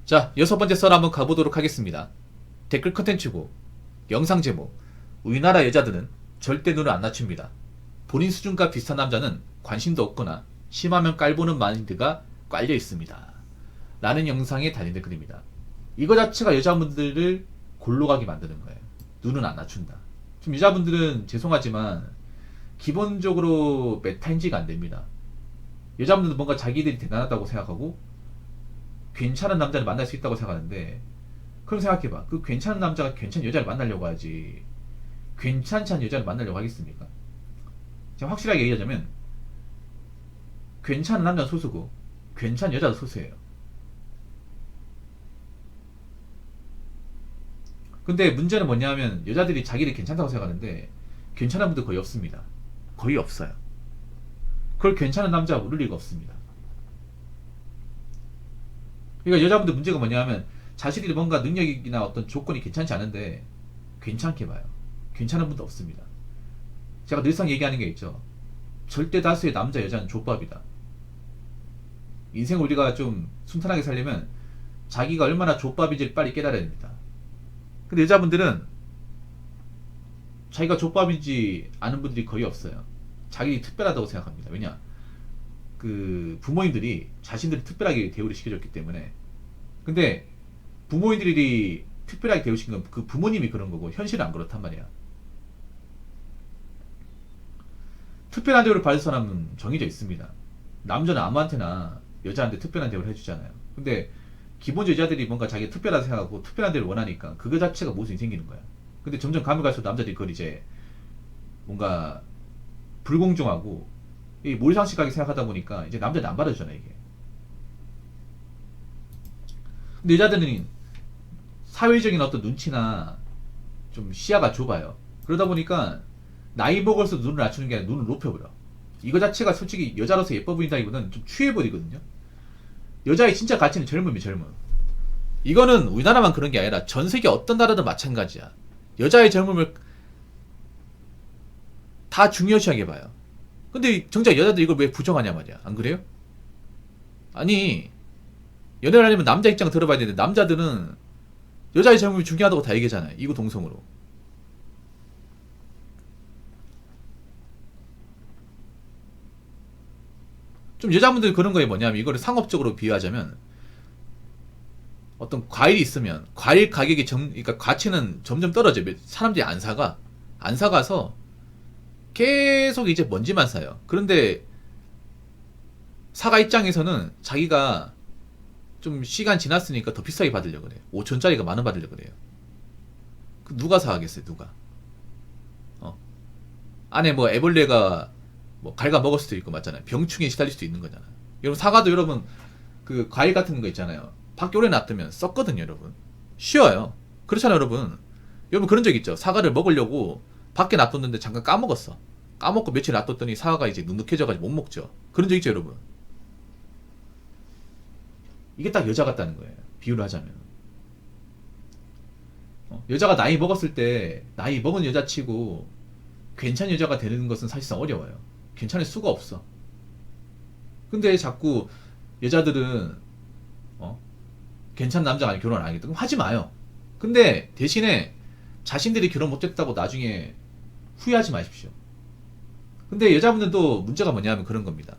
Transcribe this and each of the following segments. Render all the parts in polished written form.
자, 6번째 썰 한번 가보도록 하겠습니다. 댓글 컨텐츠고 영상 제목: 우리나라 여자들은 절대 눈을 안 낮춥니다. 본인 수준과 비슷한 남자는 관심도 없거나 심하면 깔보는 마인드가 깔려 있습니다. 라는 영상에 달린 댓글입니다. 이거 자체가 여자분들을 골로 가게 만드는 거예요. 눈은 안 낮춘다. 좀 여자분들은 죄송하지만 기본적으로 메타인지가 안 됩니다. 여자분들도 뭔가 자기들이 대단하다고 생각하고 괜찮은 남자를 만날 수 있다고 생각하는데, 그럼 생각해봐. 그 괜찮은 남자가 괜찮은 여자를 만나려고 하지 괜찮지 않은 여자를 만나려고 하겠습니까? 제가 확실하게 얘기하자면 괜찮은 남자는 소수고 괜찮은 여자도 소수예요. 근데 문제는 뭐냐면 여자들이 자기를 괜찮다고 생각하는데 괜찮은 분들 거의 없습니다. 거의 없어요. 그걸 괜찮은 남자가 모를 리가 없습니다. 그러니까 여자분들 문제가 뭐냐면 자신들이 뭔가 능력이나 어떤 조건이 괜찮지 않은데 괜찮게 봐요. 괜찮은 분도 없습니다. 제가 늘상 얘기하는 게 있죠. 절대 다수의 남자 여자는 족밥이다. 인생을 우리가 좀 순탄하게 살려면 자기가 얼마나 족밥인지를 빨리 깨달아야 됩니다. 근데 여자분들은 자기가 족밥인지 아는 분들이 거의 없어요. 자기 특별하다고 생각합니다. 왜냐? 그 부모님들이 자신들을 특별하게 대우를 시켜줬기 때문에. 근데 부모님들이 특별하게 대우시킨 건 그 부모님이 그런 거고 현실은 안 그렇단 말이야. 특별한 대우를 받을 사람은 정해져 있습니다. 남자는 아무한테나 여자한테 특별한 대우를 해주잖아요. 근데 기본적으로 여자들이 뭔가 자기가 특별하다 생각하고 특별한 대우를 원하니까 그거 자체가 모순이 생기는 거야. 근데 점점 가면 갈수록 남자들이 그걸 이제 뭔가 불공정하고 몰상식하게 생각하다 보니까 이제 남자는 안 받아주잖아 이게. 근데 여자들은 사회적인 어떤 눈치나 좀 시야가 좁아요. 그러다 보니까 나이 먹을수록 눈을 낮추는 게 아니라 눈을 높여버려. 이거 자체가 솔직히 여자로서 예뻐 보인다기보다는 좀 취해버리거든요. 여자의 진짜 가치는 젊음이 젊음. 이거는 우리나라만 그런 게 아니라 전 세계 어떤 나라든 마찬가지야. 여자의 젊음을 다 중요시하게 봐요. 근데 정작 여자들 이걸 왜 부정하냐 말이야. 안 그래요? 아니, 연애를 하려면 남자 입장 들어봐야 되는데 남자들은 여자의 젊음이 중요하다고 다 얘기하잖아요. 이구동성으로. 좀 여자분들 그런 거에 뭐냐면 이거를 상업적으로 비유하자면 어떤 과일이 있으면 과일 가격이 그러니까 가치는 점점 떨어져. 사람들이 안 사가. 안 사가서 계속 이제 먼지만 사요. 그런데 사과 입장에서는 자기가 좀 시간 지났으니까 더 비싸게 받으려고 그래. 5천짜리가 10,000원 받으려고 그래요. 그 누가 사가겠어요, 누가? 안에 뭐 애벌레가 뭐 갉아 먹을 수도 있고 맞잖아요. 병충해에 시달릴 수도 있는 거잖아요. 여러분 사과도 여러분 그 과일 같은 거 있잖아요. 밖에 오래 놔두면 썩거든요, 여러분. 쉬워요. 그렇잖아요, 여러분. 여러분 그런 적 있죠. 사과를 먹으려고 밖에 놔뒀는데 잠깐 까먹었어. 까먹고 며칠 놔뒀더니 사과가 이제 눅눅해져가지고 못 먹죠. 그런 적 있죠, 여러분. 이게 딱 여자 같다는 거예요. 비유를 하자면. 여자가 나이 먹었을 때 나이 먹은 여자치고 괜찮은 여자가 되는 것은 사실상 어려워요. 괜찮을 수가 없어. 근데 자꾸 여자들은 괜찮은 남자가 아니면 결혼 안 하겠다. 그럼 하지 마요. 근데 대신에 자신들이 결혼 못했다고 나중에 후회하지 마십시오. 근데 여자분들도 문제가 뭐냐면 그런 겁니다.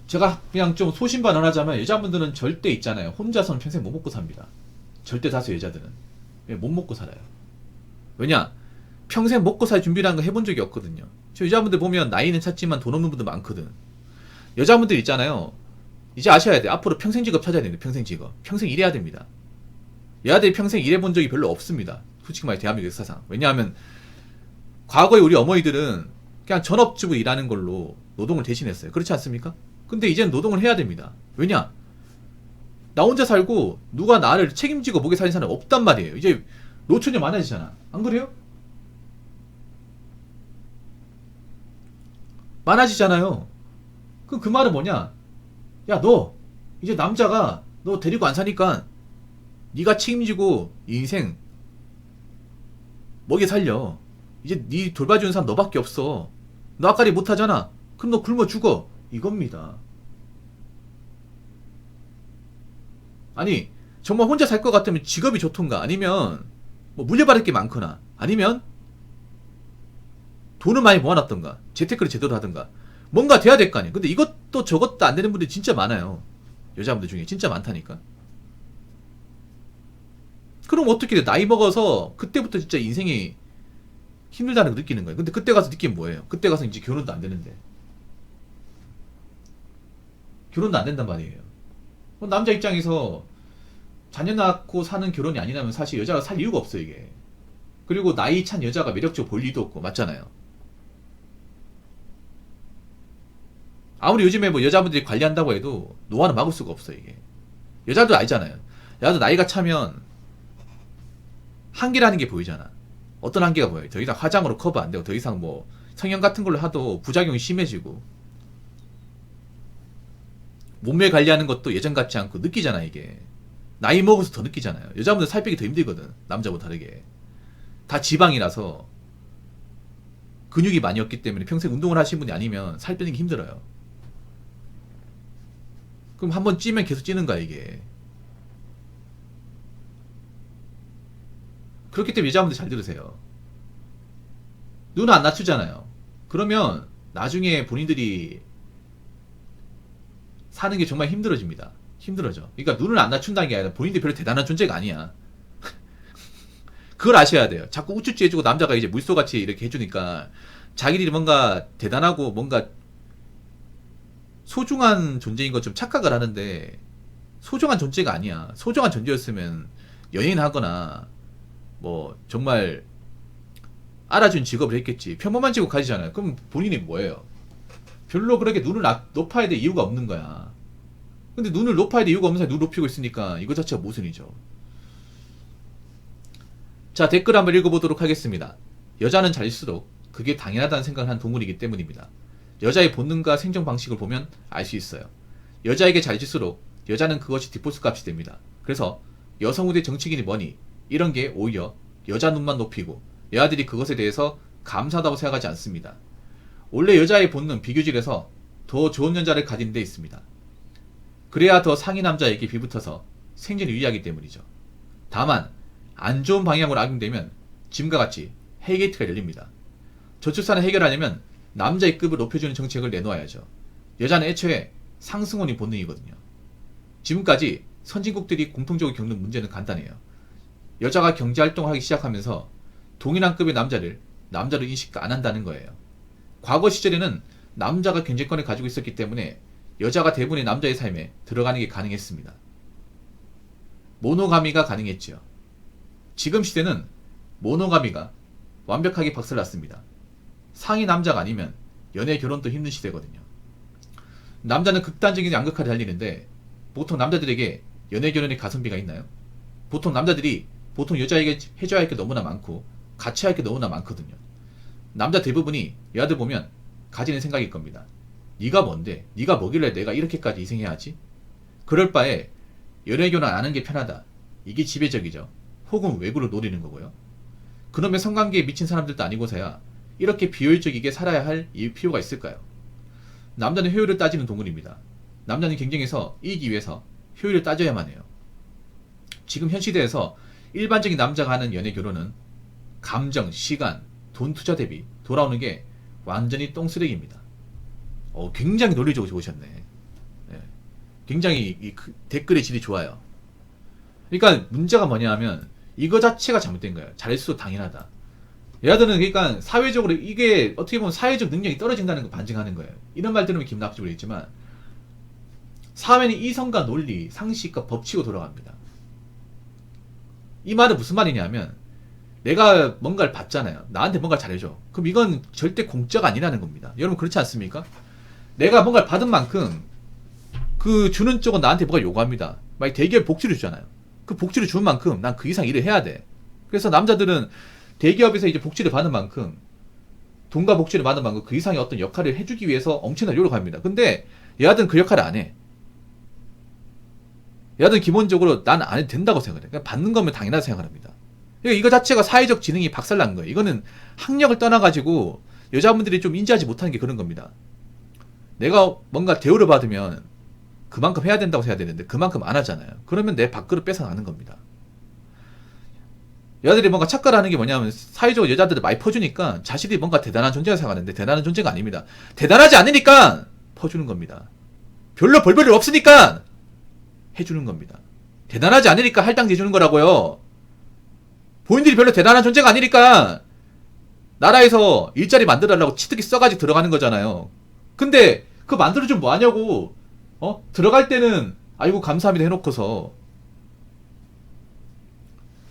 제가 그냥 좀 소신반언하자면 여자분들은 절대 있잖아요. 혼자서는 평생 못 먹고 삽니다. 절대 다수 여자들은. 왜 못 먹고 살아요. 왜냐? 평생 먹고 살 준비라는 거 해본 적이 없거든요. 저 여자분들 보면 나이는 찼지만 돈 없는 분들 많거든. 여자분들 있잖아요. 이제 아셔야 돼. 앞으로 평생 직업 찾아야 됩니다. 평생 직업. 평생 일해야 됩니다. 여자들이 평생 일해본 적이 별로 없습니다. 솔직히 말해 대한민국 역사상. 왜냐하면 과거에 우리 어머니들은 그냥 전업주부 일하는 걸로 노동을 대신했어요. 그렇지 않습니까? 근데 이제는 노동을 해야 됩니다. 왜냐? 나 혼자 살고 누가 나를 책임지고 먹여 살린 사람이 없단 말이에요. 이제 노처녀 많아지잖아. 안 그래요? 많아지잖아요. 그럼 그 말은 뭐냐? 야, 너 이제 남자가 너 데리고 안 사니까 네가 책임지고 인생 먹여 살려. 이제 네 돌봐주는 사람 너밖에 없어. 너 앞가리 못하잖아. 그럼 너 굶어 죽어. 이겁니다. 아니 정말 혼자 살 것 같으면 직업이 좋던가, 아니면 뭐 물려받을 게 많거나, 아니면 돈을 많이 모아놨던가, 재테크를 제대로 하던가, 뭔가 돼야 될 거 아니에요. 근데 이것도 저것도 안 되는 분들이 진짜 많아요. 여자분들 중에 진짜 많다니까. 그럼 어떻게 돼? 나이 먹어서 그때부터 진짜 인생이 힘들다는 걸 느끼는 거예요. 근데 그때 가서 느끼면 뭐예요? 그때 가서 이제 결혼도 안 되는데. 결혼도 안 된단 말이에요. 남자 입장에서 자녀 낳고 사는 결혼이 아니라면 사실 여자가 살 이유가 없어요, 이게. 그리고 나이 찬 여자가 매력적으로 볼 리도 없고, 맞잖아요. 아무리 요즘에 뭐 여자분들이 관리한다고 해도 노화는 막을 수가 없어요, 이게. 여자도 알잖아요. 여자도 나이가 차면 한계라는 게 보이잖아. 어떤 한계가 보여요? 더 이상 화장으로 커버 안 되고, 더 이상 뭐 성형 같은 걸로 하도 부작용이 심해지고, 몸매 관리하는 것도 예전 같지 않고 느끼잖아, 이게. 나이 먹어서 더 느끼잖아요. 여자분들 살 빼기 더 힘들거든, 남자보다 다르게. 다 지방이라서 근육이 많이 없기 때문에 평생 운동을 하신 분이 아니면 살 빼는 게 힘들어요. 그럼 한번 찌면 계속 찌는 거야, 이게. 그렇기 때문에 여자분들 잘 들으세요. 눈 안 낮추잖아요. 그러면 나중에 본인들이 사는 게 정말 힘들어집니다. 힘들어져. 그러니까 눈을 안 낮춘다는 게 아니라 본인들이 별로 대단한 존재가 아니야. 그걸 아셔야 돼요. 자꾸 우쭈쭈 해주고 남자가 이제 물소같이 이렇게 해주니까 자기들이 뭔가 대단하고 뭔가 소중한 존재인 것처럼 착각을 하는데, 소중한 존재가 아니야. 소중한 존재였으면 연예인 하거나 뭐 정말 알아준 직업을 했겠지. 평범한 직업 가지잖아요. 그럼 본인이 뭐예요? 별로 그렇게 눈을 높아야 될 이유가 없는 거야. 근데 눈을 높아야 될 이유가 없는 사람이 눈 높이고 있으니까 이거 자체가 모순이죠. 자, 댓글 한번 읽어보도록 하겠습니다. 여자는 잘릴수록 그게 당연하다는 생각을 한 동물이기 때문입니다. 여자의 본능과 생존 방식을 보면 알 수 있어요. 여자에게 잘질수록 여자는 그것이 디포스 값이 됩니다. 그래서 여성 우대 정치인이 뭐니 이런 게 오히려 여자 눈만 높이고 여자들이 그것에 대해서 감사하다고 생각하지 않습니다. 원래 여자의 본능 비교질에서 더 좋은 여자를 가진 데 있습니다. 그래야 더 상위 남자에게 비붙어서 생존을 유지하기 때문이죠. 다만 안 좋은 방향으로 악용되면 지금과 같이 헬게이트가 열립니다. 저출산을 해결하려면 남자의 급을 높여주는 정책을 내놓아야죠. 여자는 애초에 상승원이 본능이거든요. 지금까지 선진국들이 공통적으로 겪는 문제는 간단해요. 여자가 경제활동을 하기 시작하면서 동일한 급의 남자를 남자로 인식 안 한다는 거예요. 과거 시절에는 남자가 경제권을 가지고 있었기 때문에 여자가 대부분의 남자의 삶에 들어가는 게 가능했습니다. 모노가미가 가능했지요. 지금 시대는 모노가미가 완벽하게 박살났습니다. 상위 남자가 아니면 연애 결혼도 힘든 시대거든요. 남자는 극단적인 양극화를 달리는데 보통 남자들에게 연애 결혼의 가성비가 있나요? 보통 남자들이 보통 여자에게 해줘야 할 게 너무나 많고 같이 할 게 너무나 많거든요. 남자 대부분이 여자들 보면 가지는 생각일 겁니다. 네가 뭔데? 네가 뭐길래 내가 이렇게까지 희생해야 하지? 그럴 바에 연애 결혼 안 하는 게 편하다. 이게 지배적이죠. 혹은 외구를 노리는 거고요. 그놈의 성관계에 미친 사람들도 아니고서야 이렇게 비효율적이게 살아야 할 필요가 있을까요? 남자는 효율을 따지는 동물입니다. 남자는 경쟁에서 이기기 위해서 효율을 따져야만 해요. 지금 현 시대에서 일반적인 남자가 하는 연애 결혼은 감정, 시간, 돈 투자 대비 돌아오는 게 완전히 똥쓰레기입니다. 굉장히 논리적으로 좋으셨네. 네. 굉장히 댓글의 질이 좋아요. 그러니까 문제가 뭐냐 하면 이거 자체가 잘못된 거예요. 잘할수록 당연하다. 얘들은 그러니까 사회적으로 이게 어떻게 보면 사회적 능력이 떨어진다는 걸 반증하는 거예요. 이런 말 들으면 기분 나쁘지 모르겠지만 사회는 이성과 논리, 상식과 법칙으로 돌아갑니다. 이 말은 무슨 말이냐면 내가 뭔가를 받잖아요. 나한테 뭔가 잘해줘. 그럼 이건 절대 공짜가 아니라는 겁니다. 여러분 그렇지 않습니까? 내가 뭔가를 받은 만큼 그 주는 쪽은 나한테 뭔가 요구합니다. 만약 대기업 복지를 주잖아요. 그 복지를 주는 만큼 난 그 이상 일을 해야 돼. 그래서 남자들은 대기업에서 이제 복지를 받는 만큼 돈과 복지를 받는 만큼 그 이상의 어떤 역할을 해주기 위해서 엄청나게 노력합니다. 근데 여자들은 그 역할을 안 해. 여자들은 기본적으로 난 안 해도 된다고 생각해. 그냥 받는 거면 당연하다고 생각합니다. 그러니까 이거 자체가 사회적 지능이 박살난 거예요. 이거는 학력을 떠나가지고 여자분들이 좀 인지하지 못하는 게 그런 겁니다. 내가 뭔가 대우를 받으면 그만큼 해야 된다고 해야 되는데 그만큼 안 하잖아요. 그러면 내 밥그릇 뺏어가는 겁니다. 여자들이 뭔가 착각하는 게 뭐냐면 사회적으로 여자들을 많이 퍼주니까 자신이 뭔가 대단한 존재가 생각하는데 대단한 존재가 아닙니다. 대단하지 않으니까 퍼주는 겁니다. 별로 볼 일 없으니까 해주는 겁니다. 대단하지 않으니까 할당제 주는 거라고요. 본인들이 별로 대단한 존재가 아니니까 나라에서 일자리 만들어달라고 치트키 써가지고 들어가는 거잖아요. 근데 그 만들어주면 뭐하냐고. 들어갈 때는 아이고 감사합니다 해놓고서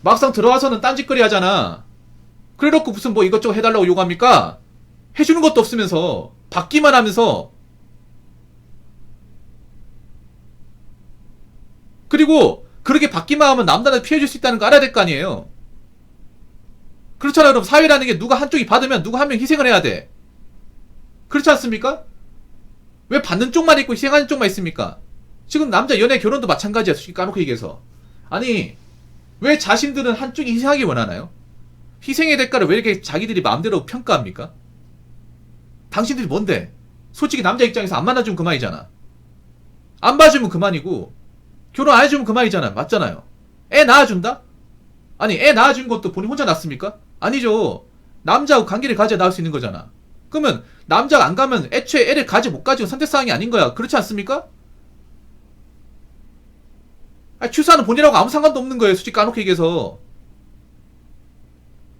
막상 들어와서는 딴짓거리 하잖아. 그래놓고 무슨 뭐 이것저것 해달라고 요구합니까? 해주는 것도 없으면서 받기만 하면서. 그리고 그렇게 받기만 하면 남들한테 피해줄 수 있다는 거 알아야 될 거 아니에요. 그렇잖아요. 여러분, 사회라는 게 누가 한쪽이 받으면 누가 한 명 희생을 해야 돼. 그렇지 않습니까? 왜 받는 쪽만 있고 희생하는 쪽만 있습니까? 지금 남자 연애 결혼도 마찬가지야. 솔직히 까놓고 얘기해서. 아니 왜 자신들은 한쪽이 희생하기 원하나요? 희생의 대가를 왜 이렇게 자기들이 마음대로 평가합니까? 당신들이 뭔데? 솔직히 남자 입장에서 안 만나주면 그만이잖아. 안 봐주면 그만이고 결혼 안 해주면 그만이잖아. 맞잖아요. 애 낳아준다? 아니 애 낳아준 것도 본인 혼자 낳습니까? 아니죠. 남자하고 관계를 가져야 낳을 수 있는 거잖아. 그러면 남자가 안 가면 애초에 애를 가지 못 가지고 선택사항이 아닌 거야. 그렇지 않습니까? 아니, 출산은 본인하고 아무 상관도 없는 거예요. 솔직히 까놓고 얘기해서.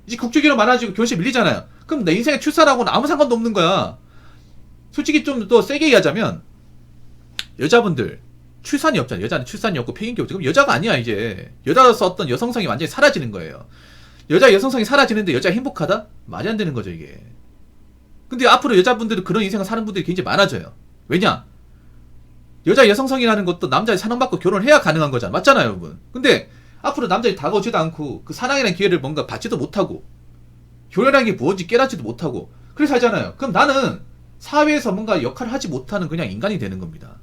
이제 국제결혼 많아지고 결혼식 밀리잖아요. 그럼 내 인생에 출산하고는 아무 상관도 없는 거야. 솔직히 좀 더 세게 얘기하자면 여자분들 출산이 없잖아요. 여자는 출산이 없고 폐인기 없죠. 그럼 여자가 아니야 이제. 여자로서 어떤 여성성이 완전히 사라지는 거예요. 여자 여성성이 사라지는데 여자가 행복하다? 말이 안 되는 거죠 이게. 근데 앞으로 여자분들은 그런 인생을 사는 분들이 굉장히 많아져요. 왜냐? 여자 여성성이라는 것도 남자의 사랑받고 결혼해야 가능한 거잖아. 맞잖아요 여러분. 근데 앞으로 남자들이 다가오지도 않고 그 사랑이라는 기회를 뭔가 받지도 못하고 결혼이라는 게 무엇인지 깨닫지도 못하고 그래서 살잖아요. 그럼 나는 사회에서 뭔가 역할을 하지 못하는 그냥 인간이 되는 겁니다.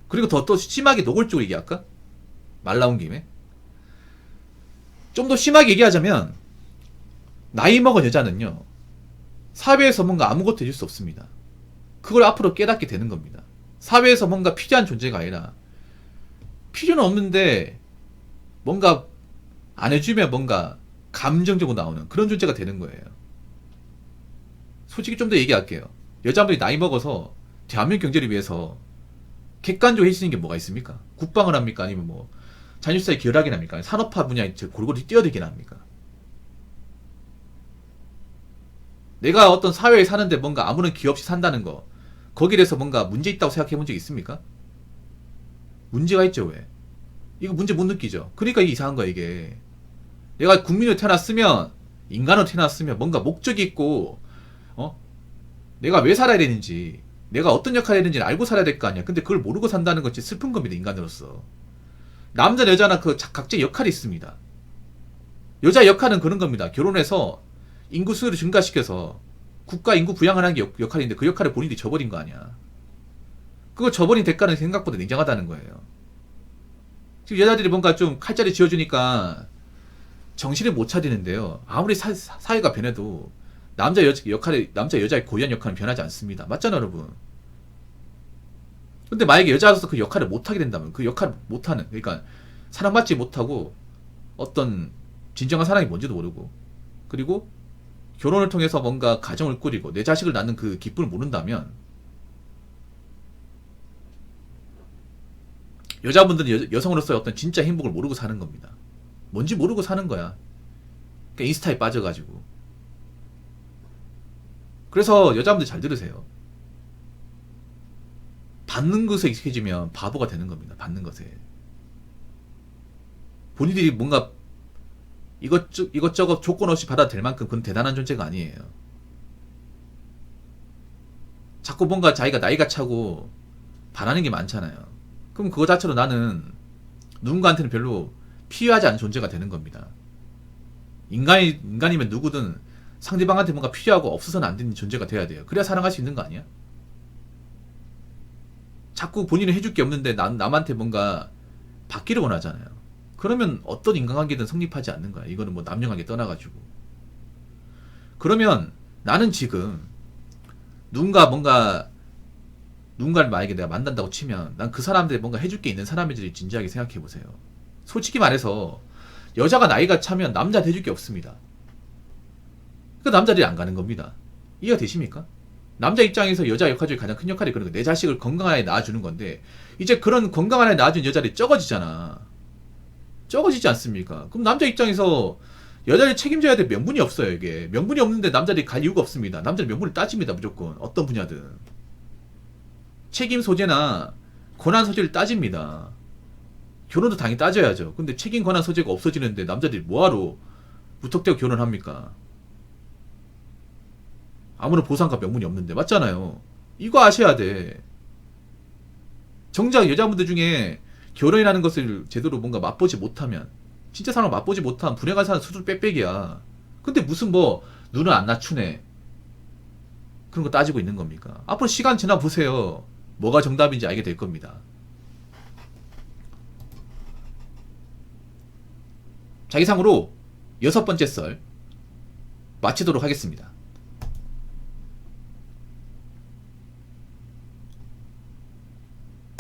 그리고 더 심하게 노골적으로 얘기할까? 말 나온 김에 좀 더 심하게 얘기하자면 나이 먹은 여자는요 사회에서 뭔가 아무것도 해줄 수 없습니다. 그걸 앞으로 깨닫게 되는 겁니다. 사회에서 뭔가 필요한 존재가 아니라 필요는 없는데 뭔가 안 해주면 뭔가 감정적으로 나오는 그런 존재가 되는 거예요. 솔직히 좀 더 얘기할게요. 여자분이 나이 먹어서 대한민국 경제를 위해서 객관적으로 해주시는 게 뭐가 있습니까? 국방을 합니까? 아니면 뭐 잔유사에 기여를 하긴 합니까? 산업화 분야에 골고루 뛰어들긴 합니까? 내가 어떤 사회에 사는데 뭔가 아무런 기여 없이 산다는 거 거기에 대해서 뭔가 문제 있다고 생각해 본 적 있습니까? 문제가 있죠. 왜? 이거 문제 못 느끼죠. 그러니까 이게 이상한 거야 이게. 내가 국민으로 태어났으면 인간으로 태어났으면 뭔가 목적이 있고 내가 왜 살아야 되는지 내가 어떤 역할을 해야 되는지 알고 살아야 될 거 아니야. 근데 그걸 모르고 산다는 건 진짜 슬픈 겁니다. 인간으로서. 남자 여자나 그 각자의 역할이 있습니다. 여자 역할은 그런 겁니다. 결혼해서 인구 수를 증가시켜서 국가 인구 부양을 하는 게 역할인데 그 역할을 본인들이 저버린 거 아니야. 그거 저버린 대가는 생각보다 냉정하다는 거예요. 지금 여자들이 뭔가 좀 칼자리 쥐어주니까 정신을 못 차리는데요. 아무리 사회가 변해도 남자 여자의 고유한 역할은 변하지 않습니다. 맞잖아 여러분. 근데 만약에 여자로서 그 역할을 못하게 된다면 그 역할을 못하는 그러니까 사랑받지 못하고 어떤 진정한 사랑이 뭔지도 모르고 그리고 결혼을 통해서 뭔가 가정을 꾸리고 내 자식을 낳는 그 기쁨을 모른다면 여자분들은 여성으로서의 어떤 진짜 행복을 모르고 사는 겁니다. 뭔지 모르고 사는 거야. 그러니까 인스타에 빠져가지고. 그래서 여자분들 잘 들으세요. 받는 것에 익숙해지면 바보가 되는 겁니다. 받는 것에. 본인들이 뭔가 이것저것 조건 없이 받아도 될 만큼 그건 대단한 존재가 아니에요. 자꾸 뭔가 자기가 나이가 차고 바라는 게 많잖아요. 그럼 그거 자체로 나는 누군가한테는 별로 필요하지 않은 존재가 되는 겁니다. 인간이면 누구든 상대방한테 뭔가 필요하고 없어서는 안 되는 존재가 돼야 돼요. 그래야 사랑할 수 있는 거 아니야? 자꾸 본인은 해줄 게 없는데 남한테 뭔가 받기를 원하잖아요. 그러면 어떤 인간관계든 성립하지 않는 거야. 이거는 뭐 남녀관계 떠나가지고. 그러면 나는 지금 누군가 뭔가 누군가를 만약에 내가 만난다고 치면 난 그 사람들이 뭔가 해줄 게 있는 사람인지 진지하게 생각해 보세요. 솔직히 말해서 여자가 나이가 차면 남자한테 해줄 게 없습니다. 그 남자들이 안 가는 겁니다. 이해가 되십니까? 남자 입장에서 여자 역할 중에 가장 큰 역할이 그런 거. 내 자식을 건강하게 낳아주는 건데 이제 그런 건강하게 낳아준 여자들이 적어지잖아. 적어지지 않습니까? 그럼 남자 입장에서 여자를 책임져야 될 명분이 없어요. 이게 명분이 없는데 남자들이 갈 이유가 없습니다. 남자는 명분을 따집니다. 무조건 어떤 분야든 책임 소재나 권한 소재를 따집니다. 결혼도 당연히 따져야죠. 근데 책임 권한 소재가 없어지는데 남자들이 뭐하러 무턱대고 결혼합니까? 아무런 보상과 명분이 없는데. 맞잖아요. 이거 아셔야 돼. 정작 여자분들 중에 결혼이라는 것을 제대로 뭔가 맛보지 못하면, 진짜 사람 맛보지 못한 불행한 사람 수술 빽빽이야. 근데 무슨 뭐 눈을 안 낮추네 그런 거 따지고 있는 겁니까? 앞으로 시간 지나 보세요. 뭐가 정답인지 알게 될 겁니다. 자기상으로 6번째 썰 마치도록 하겠습니다.